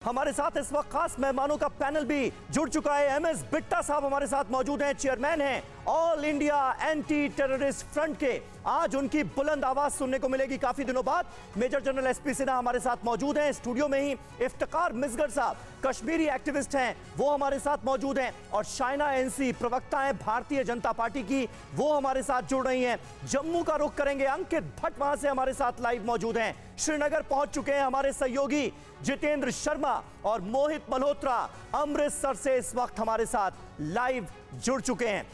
हमारे साथ इस वक्त खास मेहमानों का पैनल भी जुड़ चुका है। एमएस बिट्टा साहब हमारे साथ मौजूद हैं, चेयरमैन हैं all India anti terrorist front के। आज उनकी बुलंद आवाज सुनने को मिलेगी काफी दिनों बाद। मेजर जनरल एसपी सिन्हा हमारे साथ मौजूद हैं स्टूडियो में ही। इफ्तिकार मिसगर साहब कश्मीरी एक्टिविस्ट हैं, वो हमारे साथ मौजूद हैं। और शाइना एनसी प्रवक्ता हैं भारतीय जनता पार्टी की, वो हमारे साथ जुड़ रही हैं। जम्मू का रुख करेंगे, अंकित भट्ट वहां से हमारे साथ लाइव मौजूद हैं। श्रीनगर पहुंच चुके हैं हमारे सहयोगी जितेंद्र शर्मा और मोहित मल्होत्रा अमृतसर से इस वक्त हमारे साथ लाइव जुड़ चुके हैं।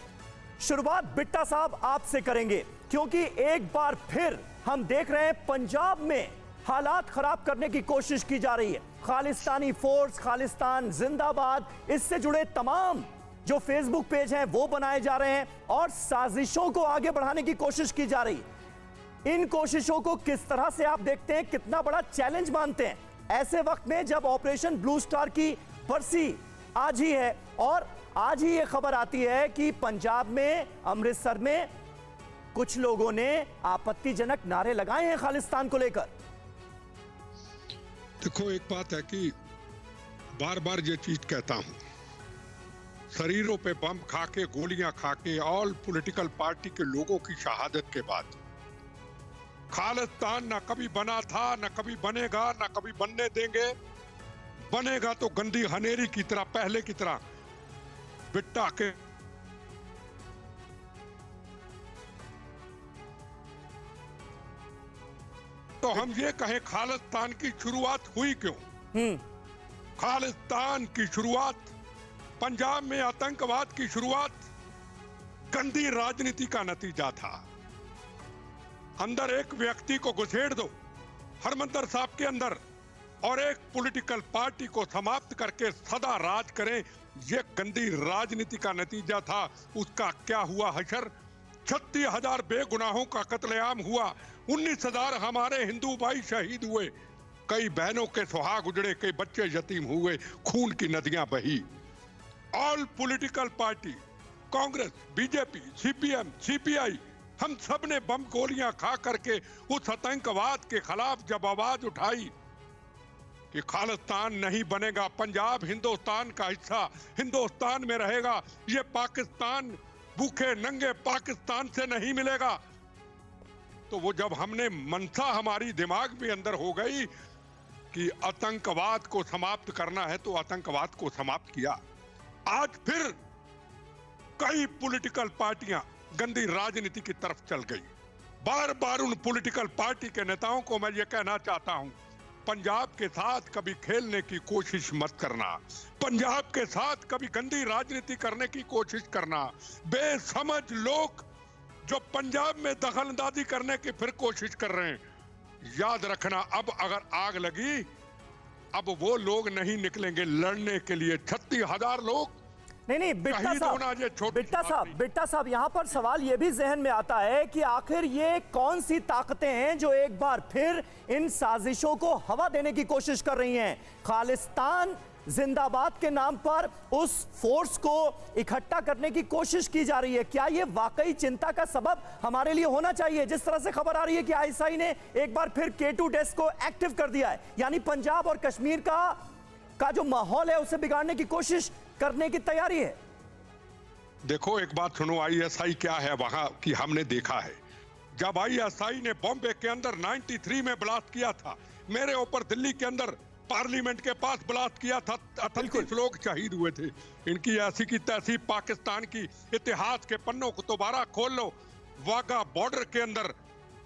शुरुआत बिट्टा साहब आपसे करेंगे, क्योंकि एक बार फिर हम देख रहे हैं पंजाब में हालात खराब करने की कोशिश की जा रही है। खालिस्तानी फोर्स, खालिस्तान जिंदाबाद, इससे जुड़े तमाम जो फेसबुक पेज हैं वो बनाए जा रहे हैं और साजिशों को आगे बढ़ाने की कोशिश की जा रही है। इन कोशिशों को किस तरह से आप देखते हैं, कितना बड़ा चैलेंज मानते हैं ऐसे वक्त में जब ऑपरेशन ब्लू स्टार की बरसी आज ही है और आज ही ये खबर आती है कि पंजाब में अमृतसर में कुछ लोगों ने आपत्तिजनक नारे लगाए हैं खालिस्तान को लेकर? देखो, एक बात है कि बार बार ये चीज कहता हूं, शरीरों पे बम खा के, गोलियां खा के, ऑल पॉलिटिकल पार्टी के लोगों की शहादत के बाद खालिस्तान ना कभी बना था, ना कभी बनेगा, ना कभी बनने देंगे। बनेगा तो गंदी हनेरी की तरह, पहले की तरह बिट्टा के तो हम ये कहें खालिस्तान की शुरुआत हुई क्यों? खालिस्तान की शुरुआत, पंजाब में आतंकवाद की शुरुआत गंदी राजनीति का नतीजा था। अंदर एक व्यक्ति को घुसेड़ दो हरमंदर साहब के अंदर और एक पॉलिटिकल पार्टी को समाप्त करके सदा राज करें, यह गंदी राजनीति का नतीजा था। उसका क्या हुआ हशर? 36,000 बेगुनाहों का कत्लेआम हुआ, 19,000 हमारे हिंदू भाई शहीद हुए, कई बहनों के सुहाग उजड़े, कई बच्चे यतीम हुए, खून की नदियां बही। All political party, Congress, BJP, CPM, CPI, हम सब ने बम गोलियां खा करके उस आतंकवाद के खिलाफ जब आवाज उठाई कि खालिस्तान नहीं बनेगा, पंजाब हिंदुस्तान का हिस्सा, हिंदुस्तान में रहेगा, ये पाकिस्तान, भूखे नंगे पाकिस्तान से नहीं मिलेगा। तो वो जब हमने मनसा हमारी दिमाग में अंदर हो गई कि आतंकवाद को समाप्त करना है, तो आतंकवाद को समाप्त किया। आज फिर कई पॉलिटिकल पार्टियां गंदी राजनीति की तरफ चल गई। बार बार उन पॉलिटिकल पार्टी के नेताओं को मैं ये कहना चाहता हूं, पंजाब के साथ कभी खेलने की कोशिश मत करना, पंजाब के साथ कभी गंदी राजनीति करने की कोशिश करना। बेसमझ लोग जो पंजाब में दखलंदाजी करने की फिर कोशिश कर रहे हैं, याद रखना, अब अगर आग लगी, अब वो लोग नहीं निकलेंगे लड़ने के लिए। 36,000 लोग नहीं, बिट्टा साहब यहां पर सवाल यह भी जहन में आता है कि आखिर ये कौन सी ताकतें हैं जो एक बार फिर इन साजिशों को हवा देने की कोशिश कर रही हैं? खालिस्तान जिंदाबाद के नाम पर उस फोर्स को इकट्ठा करने की कोशिश की जा रही है। क्या यह वाकई चिंता का सबब हमारे लिए होना चाहिए? जिस तरह से खबर आ रही है कि आईएसआई ने एक बार फिर K2 डेस्क को एक्टिव कर दिया है, यानी पंजाब और कश्मीर का जो माहौल है उसे बिगाड़ने की कोशिश करने की तैयारी है। देखो, एक बात सुनो, आईएसआई क्या है वहां की हमने देखा है। जब आईएसआई ने बॉम्बे के अंदर 93 में ब्लास्ट किया था, मेरे ऊपर दिल्ली के अंदर पार्लियामेंट के पास ब्लास्ट किया था, 38 लोग शहीद हुए थे। इनकी ऐसी की तैसी पाकिस्तान की इतिहास के पन्नों को दोबारा खोल लो। वाघा बॉर्डर के अंदर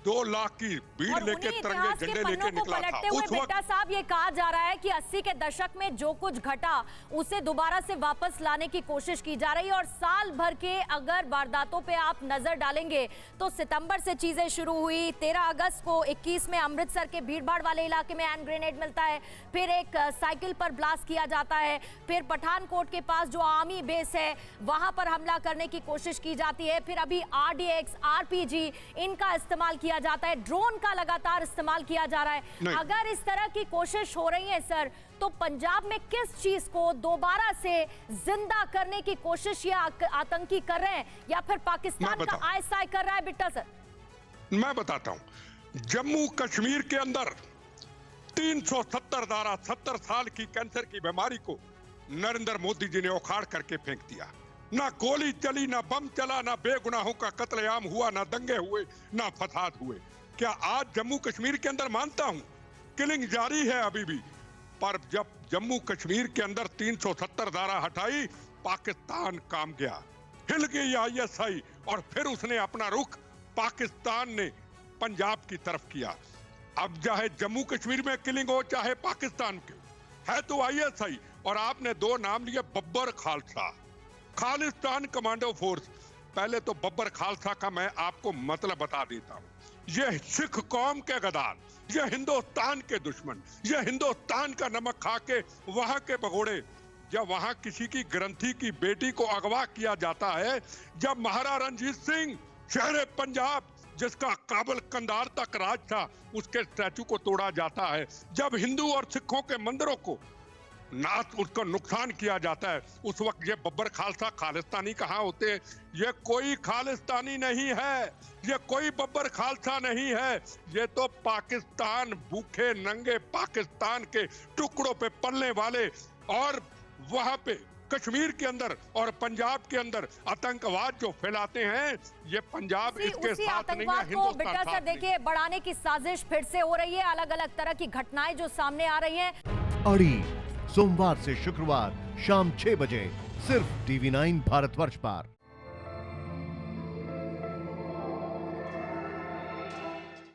2 लाख की भीड़ लेके, तिरंगे झंडे लेके निकला था। उस वक्त बिट्टा साहब ये कहा जा रहा है कि 80 के दशक में जो कुछ घटा उसे दोबारा से वापस लाने की कोशिश की जा रही है। और साल भर के अगर वारदातों पे आप नजर डालेंगे तो सितंबर से चीजें शुरू हुई। 13 अगस्त को 21 में अमृतसर के भीड़भाड़ वाले इलाके में हैंड ग्रेनेड मिलता है, फिर एक साइकिल पर ब्लास्ट किया जाता है, फिर पठानकोट के पास जो आर्मी बेस है वहां पर हमला करने की कोशिश की जाती है, फिर अभी RDX, RPG इनका इस्तेमाल किया जाता है, ड्रोन का लगातार इस्तेमाल किया जा रहा है। अगर इस तरह की कोशिश हो रही है सर, तो पंजाब में किस चीज को दोबारा से जिंदा करने की कोशिश ये आतंकी कर रहे हैं, या फिर पाकिस्तान का आईएसआई कर रहा है? बिट्टा सर, मैं बताता हूं, जम्मू कश्मीर के अंदर 370 धारा 70 साल की कैंसर की बीमारी को नरेंद्र मोदी जी ने उखाड़ करके फेंक दिया। ना गोली चली, ना बम चला, ना बेगुनाहों का कत्लेआम हुआ, ना दंगे हुए, ना फसाद हुए। क्या आज जम्मू कश्मीर के अंदर, मानता हूं किलिंग जारी है अभी भी, पर जब जम्मू कश्मीर के अंदर 370 धारा हटाई, पाकिस्तान काम गया, हिल गई आईएसआई, और फिर उसने अपना रुख पाकिस्तान ने पंजाब की तरफ किया। अब चाहे जम्मू कश्मीर में किलिंग हो, चाहे पाकिस्तान के, है तो आईएसआई। और आपने दो नाम लिए, बब्बर खालसा, खालिस्तान कमांडो फोर्स। पहले तो बब्बर खालसा का मैं आपको मतलब बता देता हूं। यह सिख कौम के गद्दार, यह हिंदुस्तान के दुश्मन, यह हिंदुस्तान का नमक खा के वहां के भगोड़े। जब वहां किसी की ग्रंथी की बेटी को अगवा किया जाता है, जब महाराजा रणजीत सिंह शहर पंजाब, जिसका काबुल कंधार तक राज था, उसके स्टैचू को तोड़ा जाता है, जब हिंदू और सिखों के मंदिरों को उसको नुकसान किया जाता है, उस वक्त ये बब्बर खालसा खालिस्तानी कहाँ होते हैं? ये कोई खालिस्तानी नहीं है, ये कोई बब्बर खालसा नहीं है, ये तो पाकिस्तान, भूखे नंगे पाकिस्तान के टुकड़ों पे पलने वाले, और वहां पे कश्मीर के अंदर और पंजाब के अंदर आतंकवाद जो फैलाते हैं, ये पंजाब इसके साथ नहीं है, हिंदुस्तान बिट्टा सर देखिए बढ़ाने की साजिश फिर से हो रही है। अलग अलग तरह की घटनाएं जो सामने आ रही हैं। अड़ी सोमवार से शुक्रवार शाम 6 बजे सिर्फ TV9 भारतवर्ष पर।